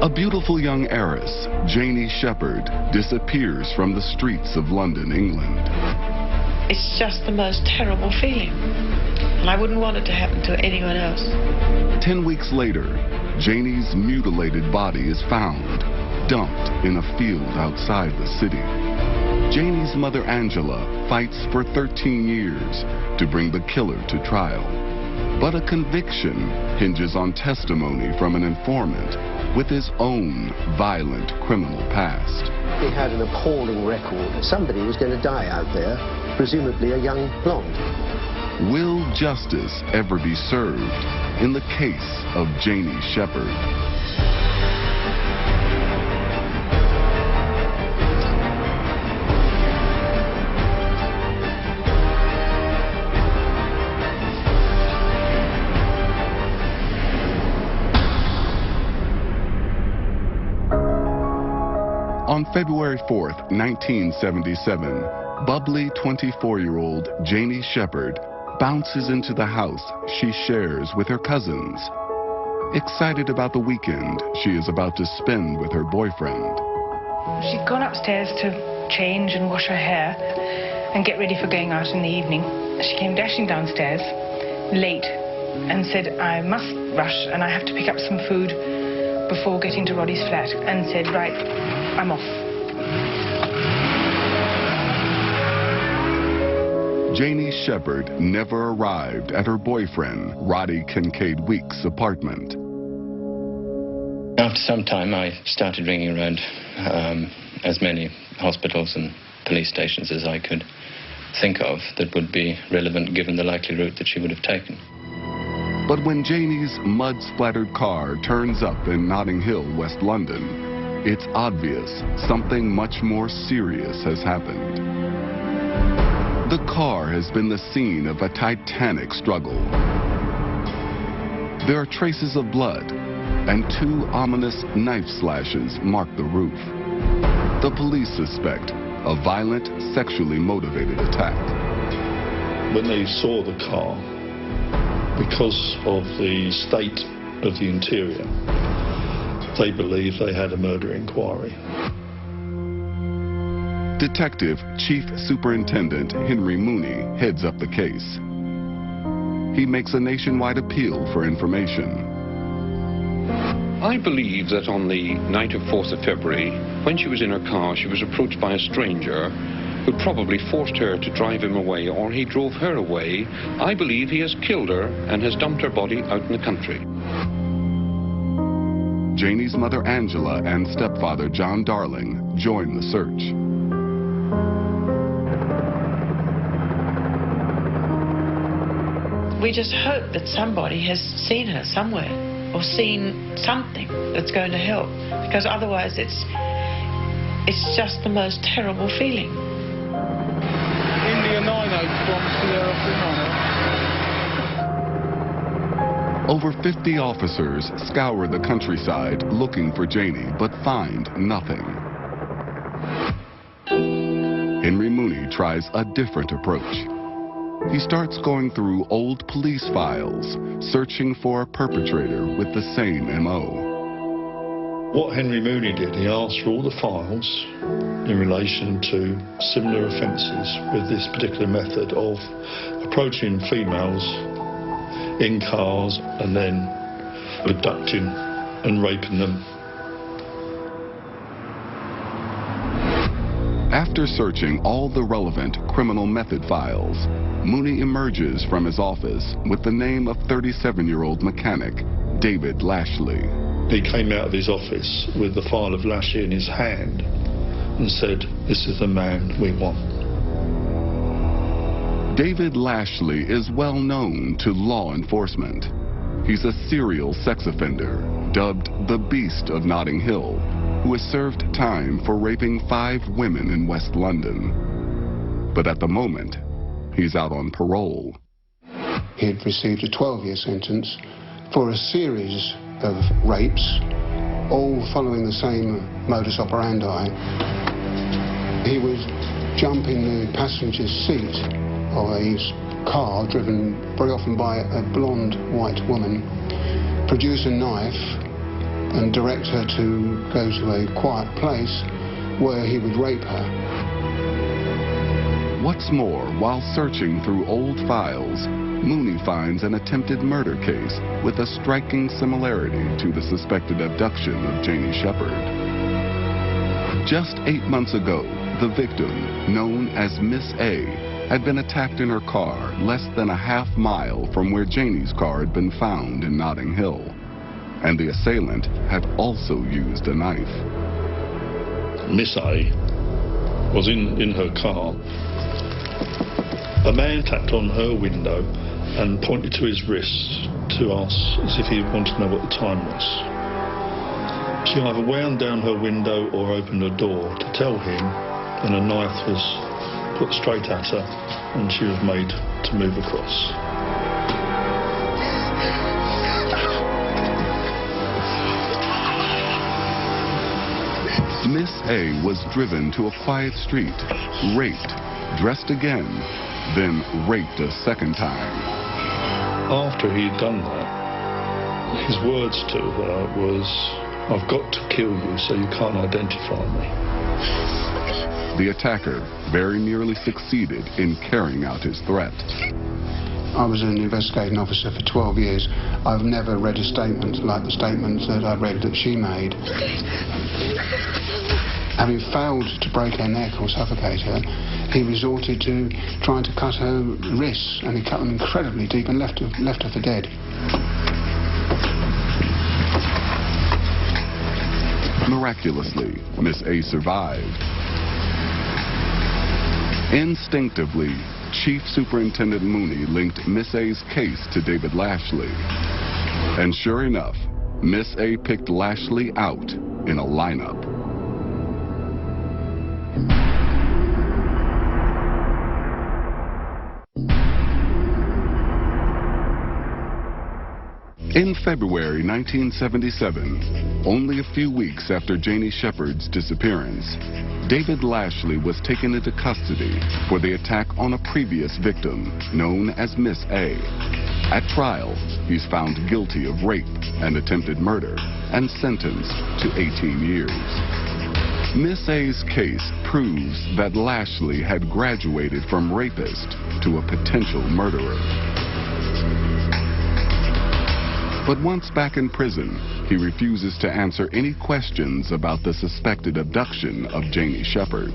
A beautiful young heiress, Janie Shepherd, disappears from the streets of London, England. It's just the most terrible feeling. And I wouldn't want it to happen to anyone else. 10 weeks later, Janie's mutilated body is found, dumped in a field outside the city. Janie's mother, Angela, fights for 13 years to bring the killer to trial. But a conviction hinges on testimony from an informant with his own violent criminal past. He had an appalling record. Somebody was going to die out there, presumably a young blonde. Will justice ever be served in the case of Janie Shepherd? On February 4th, 1977, bubbly 24-year-old Janie Shepherd bounces into the house she shares with her cousins. Excited about the weekend she is about to spend with her boyfriend. She'd gone upstairs to change and wash her hair and get ready for going out in the evening. She came dashing downstairs, late, and said, I must rush and I have to pick up some food before getting to Roddy's flat, and said, right, I'm off. Janie Shepherd never arrived at her boyfriend, Roddy Kincaid Weeks' apartment. After some time, I started ringing around as many hospitals and police stations as I could think of that would be relevant given the likely route that she would have taken. But when Janie's mud-splattered car turns up in Notting Hill, West London, it's obvious something much more serious has happened. The car has been the scene of a titanic struggle. There are traces of blood, and 2 ominous knife slashes mark the roof. The police suspect a violent, sexually motivated attack. When they saw the car, because of the state of the interior, they believed they had a murder inquiry. Detective Chief Superintendent Henry Mooney heads up the case. He makes a nationwide appeal for information. I believe that on the night of 4th of February, when she was in her car, she was approached by a stranger who probably forced her to drive him away, or he drove her away. I believe he has killed her and has dumped her body out in the country. Janie's mother Angela and stepfather John Darling join the search. We just hope that somebody has seen her somewhere or seen something that's going to help, because otherwise it's just the most terrible feeling. India 90 from Sierra 39. Over 50 officers scour the countryside looking for Janie, but find nothing. Henry Mooney tries a different approach. He starts going through old police files, searching for a perpetrator with the same M.O. What Henry Mooney did, he asked for all the files in relation to similar offences with this particular method of approaching females in cars and then abducting and raping them. After searching all the relevant criminal method files, Mooney emerges from his office with the name of 37-year-old mechanic David Lashley. He came out of his office with the file of Lashley in his hand and said, "This is the man we want." David Lashley is well known to law enforcement. He's a serial sex offender, dubbed the Beast of Notting Hill, who has served time for raping 5 women in West London. But at the moment, he's out on parole. He had received a 12-year sentence for a series of rapes, all following the same modus operandi. He was jumping the passenger seat of a car driven very often by a blonde white woman, produce a knife, and direct her to go to a quiet place where he would rape her. What's more, while searching through old files, Mooney finds an attempted murder case with a striking similarity to the suspected abduction of Janie Shepherd. Just 8 months ago, the victim, known as Miss A, had been attacked in her car less than a half-mile from where Janie's car had been found in Notting Hill. And the assailant had also used a knife. Miss A was in her car. A man tapped on her window and pointed to his wrist to ask as if he wanted to know what the time was. She either wound down her window or opened her door to tell him, and a knife was put straight at her and she was made to move across. Miss A was driven to a quiet street, raped, dressed again, then raped a second time. After he'd done that, his words to her was, "I've got to kill you so you can't identify me." The attacker very nearly succeeded in carrying out his threat. I was an investigating officer for 12 years. I've never read a statement like the statements that I read that she made. Having failed to break her neck or suffocate her, he resorted to trying to cut her wrists, and he cut them incredibly deep and left her for dead. Miraculously, Miss A survived. Instinctively, Chief Superintendent Mooney linked Miss A's case to David Lashley. And sure enough, Miss A picked Lashley out in a lineup. In February 1977, only a few weeks after Janie Shepherd's disappearance, David Lashley was taken into custody for the attack on a previous victim, known as Miss A. At trial, he's found guilty of rape and attempted murder and sentenced to 18 years. Miss A's case proves that Lashley had graduated from rapist to a potential murderer. But once back in prison, he refuses to answer any questions about the suspected abduction of Janie Shepherd.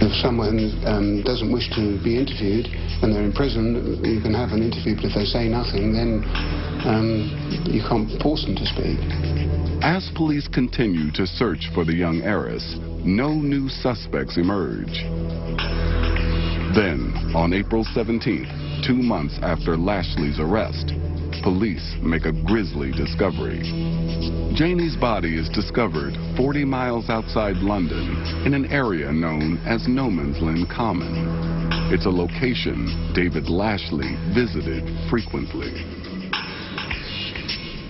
If someone doesn't wish to be interviewed and they're in prison, you can have an interview, but if they say nothing, then you can't force them to speak. As police continue to search for the young heiress, no new suspects emerge. Then, on April 17th, 2 months after Lashley's arrest, police make a grisly discovery. Janie's body is discovered 40 miles outside London in an area known as No Man's Land Common. It's a location David Lashley visited frequently.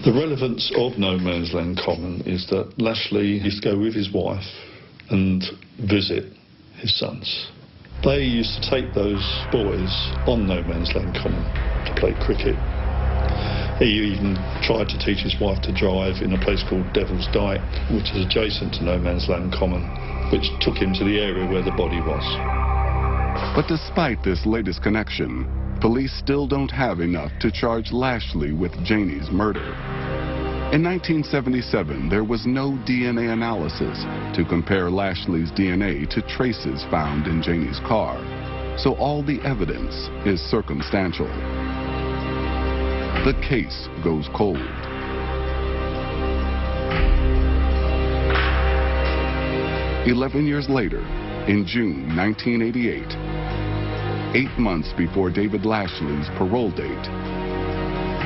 The relevance of No Man's Land Common is that Lashley used to go with his wife and visit his sons. They used to take those boys on No Man's Land Common to play cricket. He even tried to teach his wife to drive in a place called Devil's Dyke, which is adjacent to No Man's Land Common, which took him to the area where the body was. But despite this latest connection, police still don't have enough to charge Lashley with Janie's murder. In 1977, there was no DNA analysis to compare Lashley's DNA to traces found in Janie's car, so all the evidence is circumstantial. The case goes cold. "11 years later, in June 1988, 8 months before David Lashley's parole date,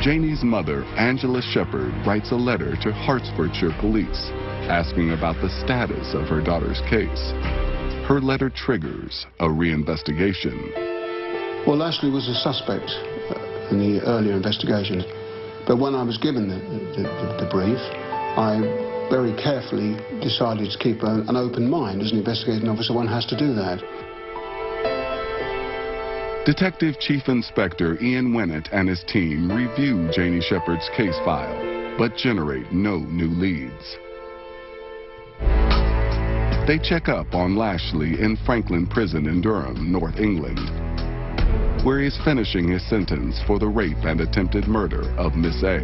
Janie's mother, Angela Shepherd, writes a letter to Hertfordshire police asking about the status of her daughter's case. Her letter triggers a reinvestigation. Well, Lashley was a suspect in the earlier investigations, but when I was given the brief, I very carefully decided to keep an open mind. As an investigating officer, one has to do that. Detective Chief Inspector Ian Winnett and his team review Janie Shepherd's case file but generate no new leads. They check up on Lashley in Franklin Prison in Durham, North England, where he's finishing his sentence for the rape and attempted murder of Miss A.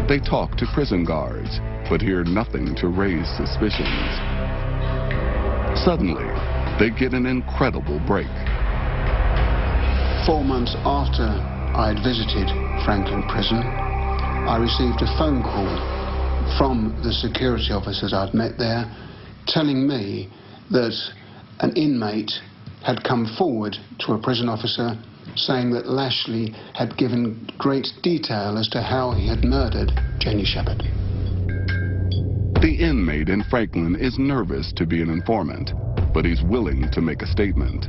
They talk to prison guards, but hear nothing to raise suspicions. Suddenly, they get an incredible break. 4 months after I had visited Franklin Prison, I received a phone call from the security officers I'd met there, telling me that an inmate had come forward to a prison officer saying that Lashley had given great detail as to how he had murdered Janie Shepherd. The inmate in Franklin is nervous to be an informant, but he's willing to make a statement.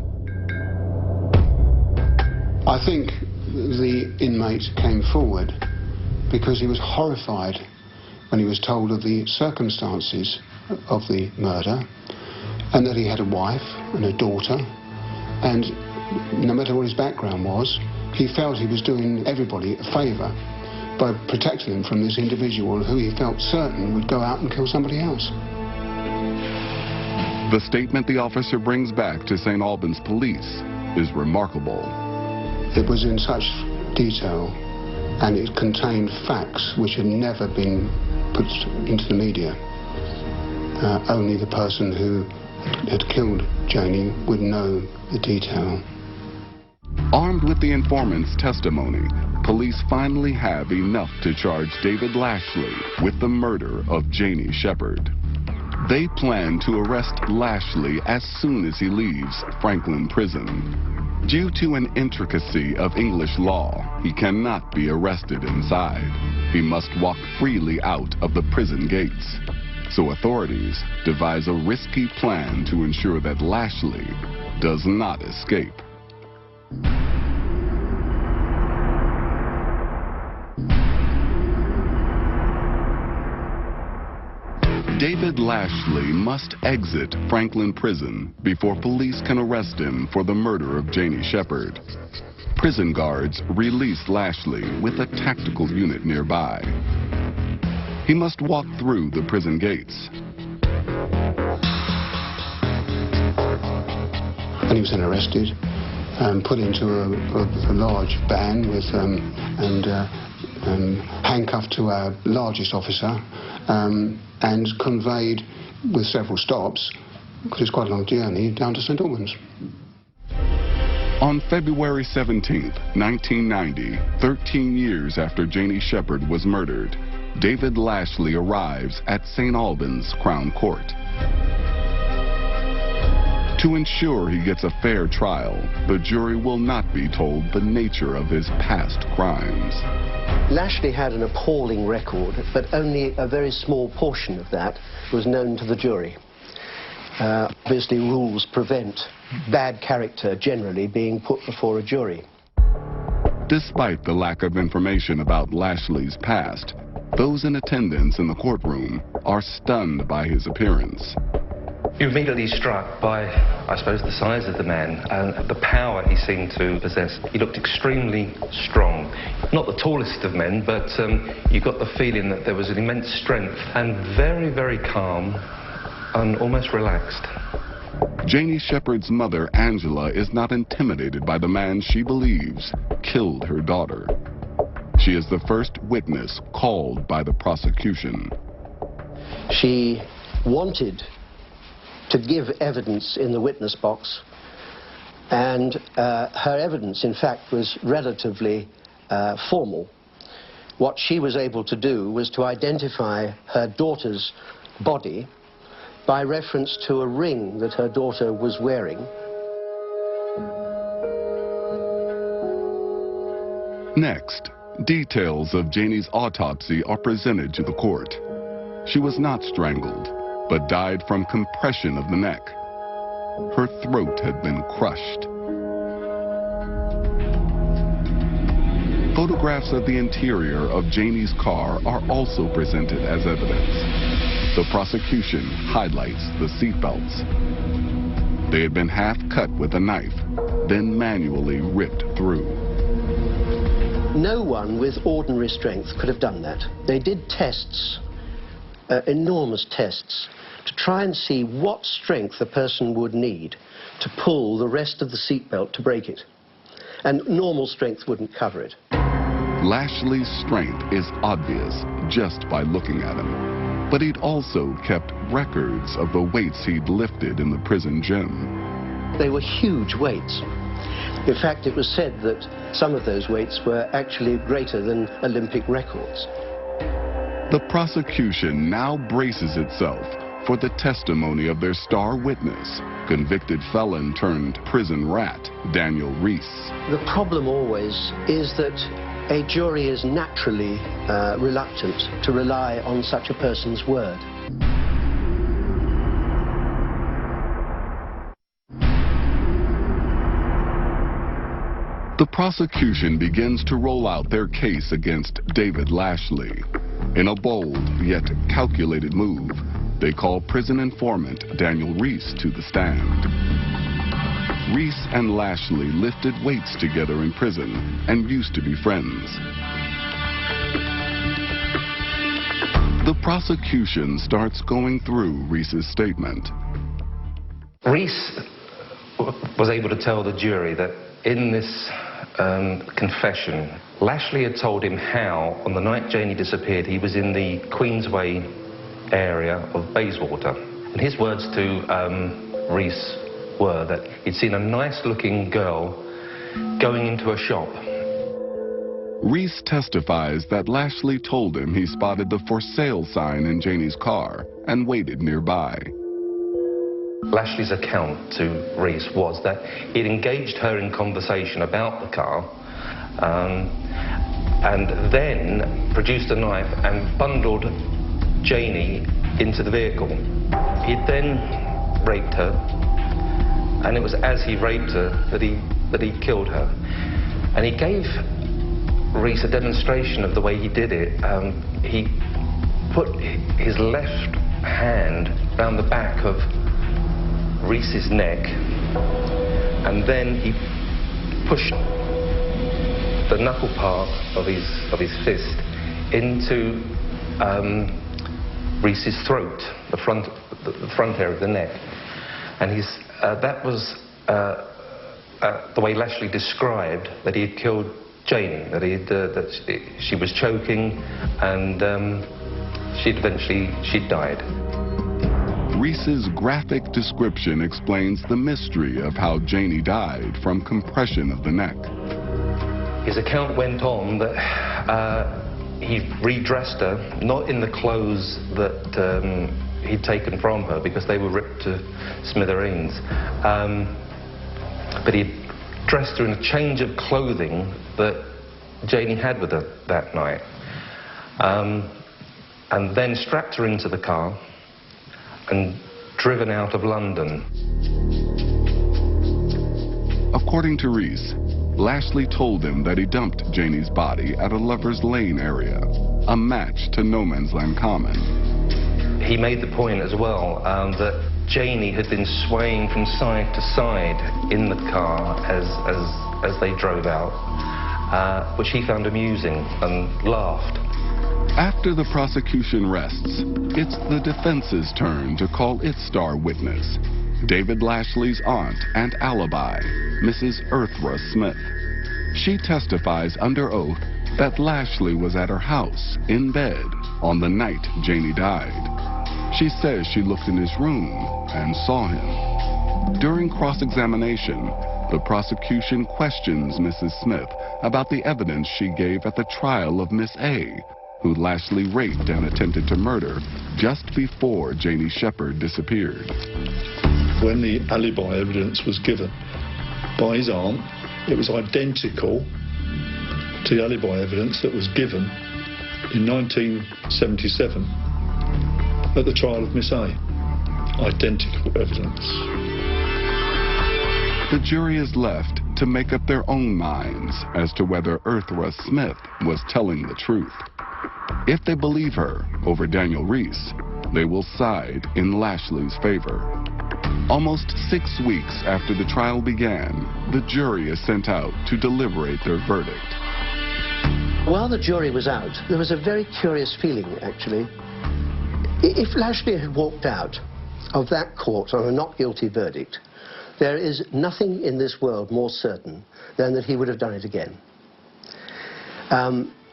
I think the inmate came forward because he was horrified when he was told of the circumstances of the murder, and that he had a wife and a daughter, and no matter what his background was, he felt he was doing everybody a favour by protecting them from this individual who he felt certain would go out and kill somebody else. The statement the officer brings back to St. Albans police is remarkable. It was in such detail, and it contained facts which had never been put into the media. Only the person who had killed Janie would know the detail. Armed with the informant's testimony, police finally have enough to charge David Lashley with the murder of Janie Shepherd. They plan to arrest Lashley as soon as he leaves Franklin Prison. Due to an intricacy of English law, he cannot be arrested inside. He must walk freely out of the prison gates. So authorities devise a risky plan to ensure that Lashley does not escape. David Lashley must exit Franklin Prison before police can arrest him for the murder of Janie Shepherd. Prison guards release Lashley with a tactical unit nearby. He must walk through the prison gates. And he was then arrested and put into a large van with handcuffed to our largest officer and conveyed with several stops, because it's quite a long journey, down to St. Albans. On February 17th, 1990, 13 years after Janie Shepherd was murdered, David Lashley arrives at St. Albans Crown Court. To ensure he gets a fair trial, the jury will not be told the nature of his past crimes. Lashley had an appalling record, but only a very small portion of that was known to the jury. Obviously, rules prevent bad character generally being put before a jury. Despite the lack of information about Lashley's past, those in attendance in the courtroom are stunned by his appearance. You're immediately struck by, I suppose, the size of the man and the power he seemed to possess. He looked extremely strong. Not the tallest of men, but you got the feeling that there was an immense strength and very, very calm and almost relaxed. Janie Shepherd's mother, Angela, is not intimidated by the man she believes killed her daughter. She is the first witness called by the prosecution. She wanted to give evidence in the witness box, and her evidence, in fact, was relatively formal. What she was able to do was to identify her daughter's body by reference to a ring that her daughter was wearing. Next, details of Janie's autopsy are presented to the court. She was not strangled, but died from compression of the neck. Her throat had been crushed. Photographs of the interior of Janie's car are also presented as evidence. The prosecution highlights the seatbelts. They had been half cut with a knife, then manually ripped through. No one with ordinary strength could have done that. They did tests, enormous tests, to try and see what strength a person would need to pull the rest of the seatbelt to break it. And normal strength wouldn't cover it. Lashley's strength is obvious just by looking at him. But he'd also kept records of the weights he'd lifted in the prison gym. They were huge weights. In fact, it was said that some of those weights were actually greater than Olympic records. The prosecution now braces itself for the testimony of their star witness, convicted felon turned prison rat, Daniel Reese. The problem always is that a jury is naturally reluctant to rely on such a person's word. The prosecution begins to roll out their case against David Lashley. In a bold yet calculated move, they call prison informant Daniel Reese to the stand. Reese and Lashley lifted weights together in prison and used to be friends. The prosecution starts going through Reese's statement. Reese was able to tell the jury that in this confession, Lashley had told him how, on the night Janie disappeared, he was in the Queensway area of Bayswater. And his words to Reese were that he'd seen a nice-looking girl going into a shop. Reese testifies that Lashley told him he spotted the for sale sign in Janie's car and waited nearby. Lashley's account to Reese was that he'd engaged her in conversation about the car and then produced a knife and bundled Janie into the vehicle. He'd then raped her, and it was as he raped her that he killed her. And he gave Reese a demonstration of the way he did it. He put his left hand round the back of Reese's neck, and then he pushed the knuckle part of his fist into Reese's throat, the front area of the neck, and that was the way Lashley described that he had killed Janie, that she was choking, and she'd died. Reese's graphic description explains the mystery of how Janie died from compression of the neck. His account went on that he redressed her, not in the clothes that he'd taken from her because they were ripped to smithereens, but he dressed her in a change of clothing that Janie had with her that night, and then strapped her into the car and driven out of London. According to Reese, Lashley told him that he dumped Janie's body at a Lover's Lane area, a match to No Man's Land Common. He made the point as well that Janie had been swaying from side to side in the car as they drove out, which he found amusing and laughed. After the prosecution rests, it's the defense's turn to call its star witness, David Lashley's aunt and alibi, Mrs. Earthra Smith. She testifies under oath that Lashley was at her house, in bed, on the night Janie died. She says she looked in his room and saw him. During cross-examination, the prosecution questions Mrs. Smith about the evidence she gave at the trial of Miss A, who Lashley raped and attempted to murder just before Janie Shepherd disappeared. When the alibi evidence was given by his aunt, it was identical to the alibi evidence that was given in 1977 at the trial of Miss A. Identical evidence. The jury is left to make up their own minds as to whether Earthra Smith was telling the truth. If they believe her over Daniel Reese, they will side in Lashley's favor. Almost 6 weeks after the trial began, the jury is sent out to deliberate their verdict. While the jury was out, there was a very curious feeling, actually. If Lashley had walked out of that court on a not guilty verdict, there is nothing in this world more certain than that he would have done it again.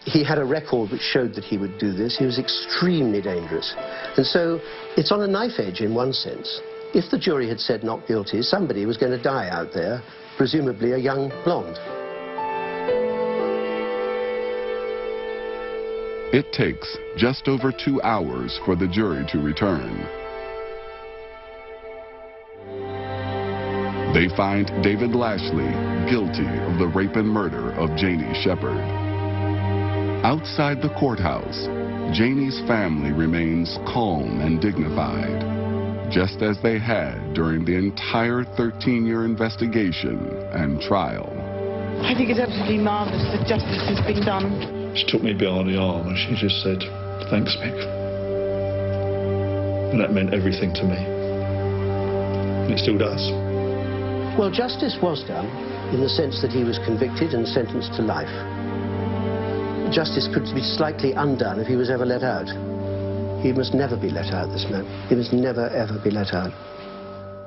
He had a record which showed that he would do this. He was extremely dangerous. And so it's on a knife edge in one sense. If the jury had said not guilty, somebody was going to die out there, presumably a young blonde. It takes just over 2 hours for the jury to return. They find David Lashley guilty of the rape and murder of Janie Shepherd. Outside the courthouse, Janie's family remains calm and dignified, just as they had during the entire 13-year investigation and trial. I think it's absolutely marvellous that justice has been done. She took me behind the arm and she just said, "Thanks, Mick." And that meant everything to me. And it still does. Well, justice was done in the sense that he was convicted and sentenced to life. Justice could be slightly undone if he was ever let out. He must never be let out, this man. He must never, ever be let out.